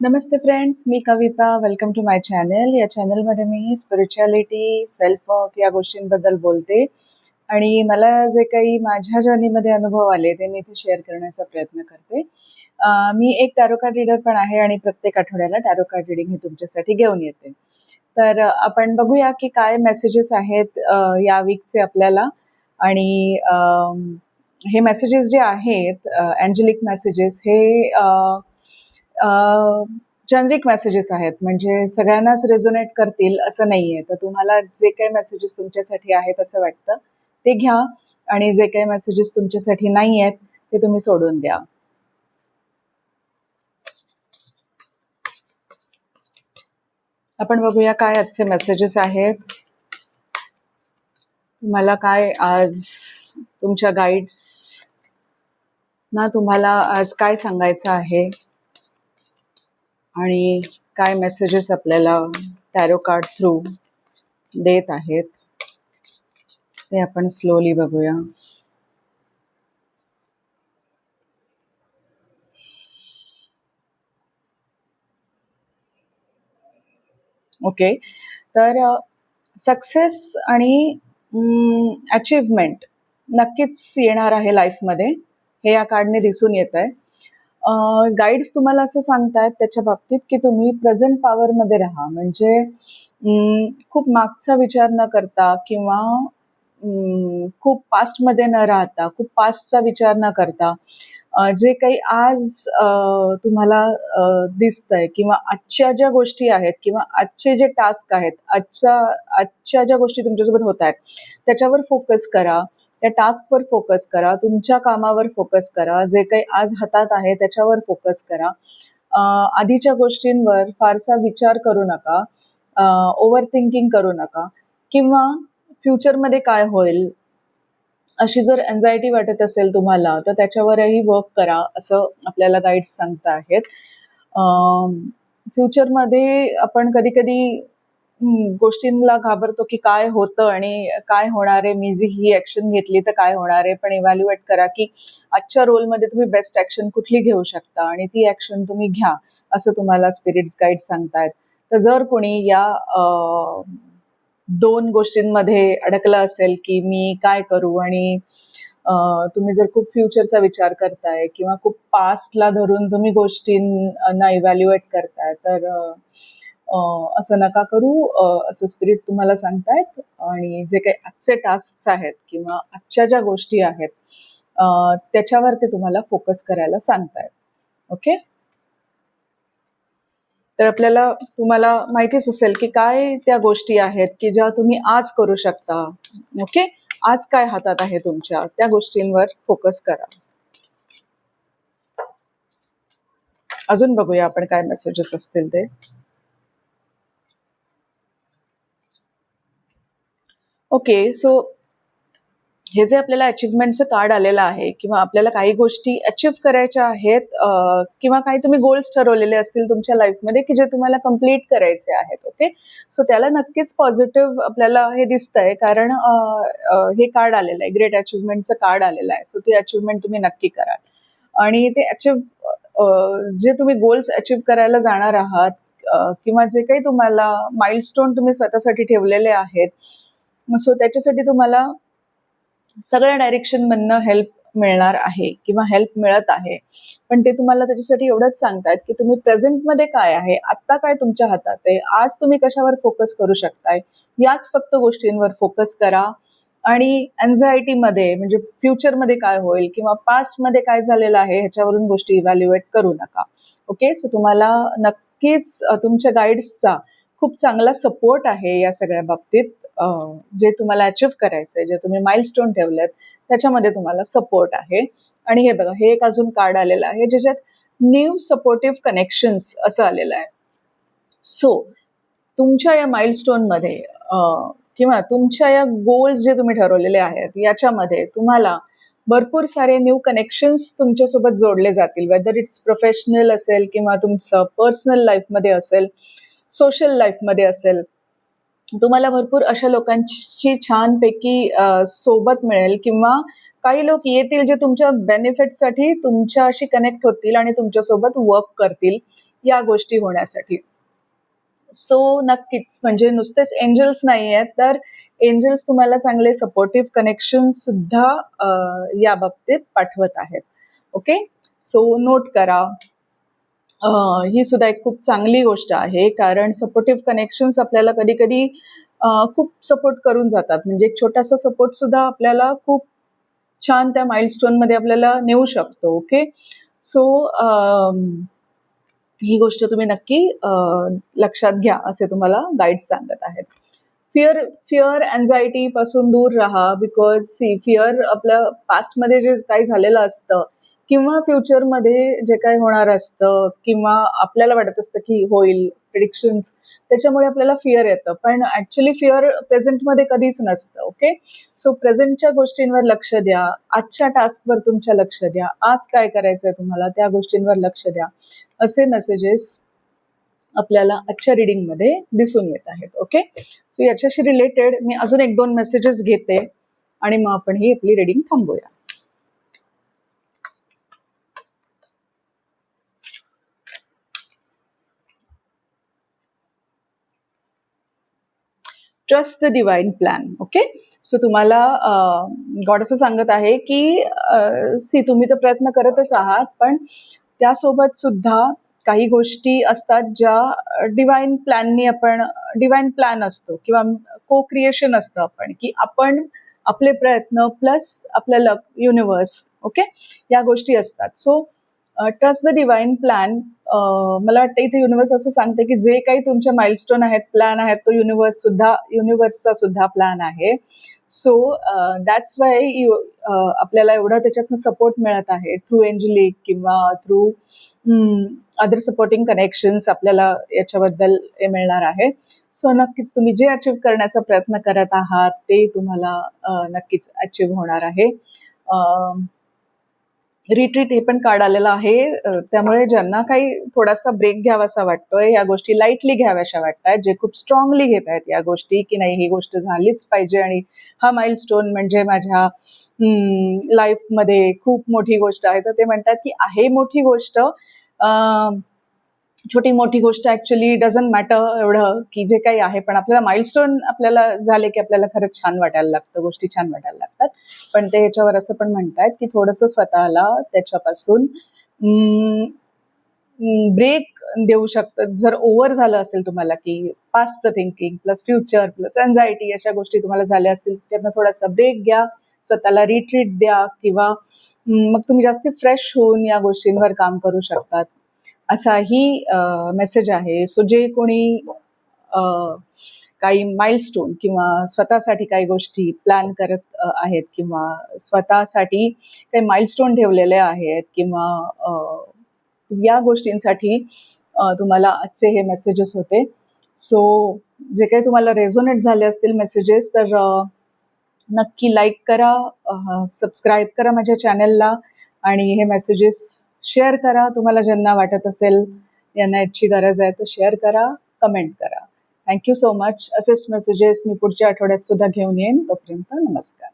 नमस्ते friends, मी Kavita. Welcome to my channel. या चॅनलमध्ये मी स्पिरिच्युअलिटी, सेल्फ वर्क या गोष्टींबद्दल बोलते आणि मला जे काही माझ्या जर्नीमध्ये अनुभव आले ते मी इथे शेअर करण्याचा प्रयत्न करते. मी एक टॅरो कार्ड रीडर पण आहे आणि प्रत्येक आठवड्याला टॅरो कार्ड रीडिंग हे तुमच्यासाठी घेऊन येते. तर आपण बघूया की काय मेसेजेस आहेत या वीकचे आपल्याला. आणि हे मेसेजेस जे आहेत, एंजेलिक मेसेजेस, हे जनरिक मेसेजेस आहेत, म्हणजे सगळ्यांनाच रेझोनेट करतील असं नाहीये. तर तुम्हाला जे काही मेसेजेस तुमच्यासाठी आहेत असं वाटतं ते घ्या आणि जे काही मेसेजेस तुमच्यासाठी नाही आहेत ते तुम्ही सोडून द्या. आपण बघूया काय आजचे मेसेजेस आहेत. तुम्हाला काय आज तुमच्या गाईड्स ना तुम्हाला आज काय सांगायचं आहे आणि काय मेसेजेस आपल्याला टॅरो कार्ड थ्रू देत आहेत ते आपण स्लोली बघूया. ओके, तर सक्सेस आणि अचीवमेंट नक्कीच येणार आहे लाईफमध्ये, हे या कार्डने दिसून येत आहे. गाईड्स तुम्हाला असं सांगतायत त्याच्या बाबतीत की तुम्ही प्रेझेंट पॉवरमध्ये राहा, म्हणजे खूप मागचा विचार न करता किंवा खूप पास्टमध्ये न राहता, खूप पास्टचा विचार न करता, जे काही आज तुम्हाला दिसतंय किंवा आजच्या ज्या गोष्टी आहेत किंवा आजचे जे टास्क आहेत, आजच्या ज्या गोष्टी तुमच्यासोबत होत आहेत त्याच्यावर फोकस करा, त्या टास्कवर फोकस करा, तुमच्या कामावर फोकस करा, जे काही आज हातात आहे त्याच्यावर फोकस करा. आधीच्या गोष्टींवर फारसा विचार करू नका, ओव्हर थिंकिंग करू नका, किंवा फ्युचरमध्ये काय होईल अशी जर एन्झायटी वाटत असेल तुम्हाला तर त्याच्यावरही वर्क करा असं आपल्याला गाईड्स सांगता आहेत. फ्युचरमध्ये आपण कधी कधी गोष्टींना घाबरतो की काय होतं आणि काय होणार आहे, मी जी ही ॲक्शन घेतली तर काय होणार आहे. पण इव्हॅल्युएट करा की आजच्या रोलमध्ये तुम्ही बेस्ट ॲक्शन कुठली घेऊ शकता आणि ती ॲक्शन तुम्ही घ्या असं तुम्हाला स्पिरिट्स गाईड्स सांगतायत. तर जर कोणी या दोन गोष्टींमध्ये अडकला असेल की मी काय करू, आणि तुम्ही जर खूप फ्युचरचा विचार करताय किंवा खूप पास्टला धरून तुम्ही गोष्टींना इव्हॅल्युएट करताय, तर असं नका करू असं स्पिरिट तुम्हाला सांगतायत. आणि जे काही आजचे टास्क आहेत किंवा आजच्या ज्या गोष्टी आहेत त्याच्यावर ते तुम्हाला फोकस करायला सांगतायत. ओके, तर आपल्याला तुम्हाला माहितीच असेल की काय त्या गोष्टी आहेत की ज्या तुम्ही आज करू शकता. ओके, आज काय हातात आहे तुमच्या त्या गोष्टींवर फोकस करा. अजून बघूया आपण काय मेसेजेस असतील ते. ओके, सो हे जे आपल्याला अचिव्हमेंटचं कार्ड आलेलं आहे किंवा आपल्याला काही गोष्टी अचीव्ह करायच्या आहेत, किंवा काही तुम्ही गोल्स ठरवलेले असतील तुमच्या लाईफमध्ये की जे तुम्हाला कम्प्लीट करायचे आहेत. ओके, सो त्याला नक्कीच पॉझिटिव्ह आपल्याला हे दिसतंय, कारण हे कार्ड आलेलं आहे, ग्रेट अचिव्हमेंटचं कार्ड आलेलं आहे. सो ते अचिव्हमेंट तुम्ही नक्की कराल आणि ते जे तुम्ही गोल्स अचीव्ह करायला जाणार आहात किंवा जे काही तुम्हाला माइलस्टोन तुम्ही स्वतःसाठी ठेवलेले आहेत, सो त्याच्यासाठी तुम्हाला सगळ्या डायरेक्शनमधनं हेल्प मिळणार आहे किंवा हेल्प मिळत आहे. पण ते तुम्हाला त्याच्यासाठी एवढंच सांगतात की तुम्ही प्रेझेंटमध्ये काय आहे, आत्ता काय तुमच्या हातात आहे, आज तुम्ही कशावर फोकस करू शकताय, याच फक्त गोष्टींवर फोकस करा. आणि एन्झायटीमध्ये, म्हणजे फ्युचरमध्ये काय होईल किंवा पास्टमध्ये काय झालेलं आहे ह्याच्यावरून गोष्टी इव्हॅल्युएट करू नका. ओके, सो तुम्हाला नक्कीच तुमच्या गाईड्सचा खूप चांगला सपोर्ट आहे या सगळ्या बाबतीत. जे तुम्हाला अचीव्ह करायचं आहे, जे तुम्ही माइलस्टोन ठेवलेत त्याच्यामध्ये तुम्हाला सपोर्ट आहे. आणि हे बघा, हे एक अजून कार्ड आलेलं आहे ज्याच्यात न्यू सपोर्टिव्ह कनेक्शन्स असं आलेलं आहे. सो तुमच्या या माइलस्टोनमध्ये किंवा तुमच्या या गोल्स जे तुम्ही ठरवलेले आहेत याच्यामध्ये तुम्हाला भरपूर सारे न्यू कनेक्शन्स तुमच्यासोबत जोडले जातील, वेदर इट्स प्रोफेशनल असेल किंवा तुमचं पर्सनल लाईफमध्ये असेल, सोशल लाईफमध्ये असेल. तुम्हाला भरपूर अशा लोकांची छानपैकी सोबत मिळेल किंवा काही लोक येतील जे तुमच्या बेनिफिटसाठी तुमच्याशी कनेक्ट होतील आणि तुमच्यासोबत वर्क करतील. या गोष्टी होण्यासाठी. सो नक्कीच म्हणजे नुसतेच एंजल्स नाही आहेत, तर एंजल्स तुम्हाला चांगले सपोर्टिव्ह कनेक्शन सुद्धा या बाबतीत पाठवत आहेत. ओके, सो नोट करा. ही सुद्धा एक खूप चांगली गोष्ट आहे, कारण सपोर्टिव्ह कनेक्शन्स आपल्याला कधी कधी खूप सपोर्ट करून जातात. म्हणजे एक छोटासा सपोर्ट सुद्धा आपल्याला खूप छान त्या माइलस्टोन मध्ये आपल्याला नेऊ शकतो. ओके, सो ही गोष्ट तुम्ही नक्की लक्षात घ्या, असे तुम्हाला गाईड्स सांगत आहेत. फिअर फिअर अँझायटी पासून दूर राहा, बिकॉज फिअर आपल्या पास्टमध्ये जे काही झालेलं असतं किंवा फ्युचरमध्ये जे काही होणार असतं किंवा आपल्याला वाटत असतं की होईल, प्रिडिक्शन्स, त्याच्यामुळे आपल्याला फिअर येतं. पण ऍक्च्युली फिअर प्रेझेंटमध्ये कधीच नसतं. ओके, सो प्रेझेंटच्या गोष्टींवर लक्ष द्या, आजच्या टास्कवर तुमच्या लक्ष द्या, आज काय करायचंय तुम्हाला त्या गोष्टींवर लक्ष द्या, असे मेसेजेस आपल्याला आजच्या रिडिंगमध्ये दिसून येत आहेत. ओके, सो याच्याशी रिलेटेड मी अजून 1-2 मेसेजेस घेते आणि मग आपण ही आपली रिडिंग थांबूया. Trust the divine plan. Okay, so तुम्हाला गॉड असं सांगत आहे की तुम्ही तर प्रयत्न करतच आहात, पण त्यासोबत सुद्धा काही गोष्टी असतात ज्या डिवाइन प्लॅन असतो किंवा को क्रिएशन असतं आपण, की आपण आपले प्रयत्न प्लस आपलं लक, युनिव्हर्स, ओके, या गोष्टी असतात. So trust the divine plan. मला वाटतं इथे युनिव्हर्स असं सांगते की जे काही तुमचे माइलस्टोन आहेत, प्लॅन आहेत, तो युनिव्हर्सचा सुद्धा प्लॅन आहे. सो दॅट्स वाय आपल्याला एवढा त्याच्यातनं सपोर्ट मिळत आहे थ्रू एंजलिक किंवा थ्रू अदर सपोर्टिंग कनेक्शन्स आपल्याला याच्याबद्दल हे मिळणार आहे. सो नक्कीच तुम्ही जे अचीव्ह करण्याचा प्रयत्न करत आहात ते तुम्हाला नक्कीच अचीव्ह होणार आहे. रिट्रीट हे पण कार्ड आलेलं आहे, त्यामुळे ज्यांना काही थोडासा ब्रेक घ्यावासा वाटतोय, या गोष्टी लाईटली घ्याव्याशा वाटतात, जे खूप स्ट्रॉंगली घेत आहेत या गोष्टी, की नाही ही गोष्ट झालीच पाहिजे आणि हा माइलस्टोन म्हणजे माझ्या लाईफमध्ये खूप मोठी गोष्ट आहे, तर ते म्हणतात की आहे मोठी गोष्ट, छोटी मोठी गोष्ट ऍक्च्युली डझंट मॅटर एवढं की जे काही आहे, पण आपल्याला माइलस्टोन आपल्याला झाले की आपल्याला खरंच छान वाटायला लागतं, गोष्टी छान वाटायला लागतात. पण ते ह्याच्यावर असं पण म्हणतात की थोडंसं स्वतःला त्याच्यापासून ब्रेक देऊ शकतं. जर ओव्हर झालं असेल तुम्हाला की पास्टचं thinking plus future plus anxiety अशा गोष्टी तुम्हाला झाल्या असतील, त्यातनं थोडासा ब्रेक घ्या, स्वतःला रिट्रीट द्या किंवा मग तुम्ही जास्ती फ्रेश होऊन या गोष्टींवर काम करू शकतात, असाही मेसेज आहे. सो जे कोणी काही माइलस्टोन किंवा स्वतःसाठी काही गोष्टी प्लॅन करत आहेत किंवा स्वतःसाठी काही माइलस्टोन ठेवलेले आहेत किंवा या गोष्टींसाठी तुम्हाला आजचे हे मेसेजेस होते. सो जे काही तुम्हाला रेझोनेट झाले असतील मेसेजेस, तर नक्की लाईक करा, सबस्क्राईब करा माझ्या चॅनलला आणि हे मेसेजेस शेअर करा. तुम्हाला ज्यांना वाटत असेल यांना याची गरज आहे तर शेअर करा, कमेंट करा. Thank you so much. असेच मेसेजेस मी पुढच्या आठवड्यात सुद्धा घेऊन येईन. तोपर्यंत नमस्कार.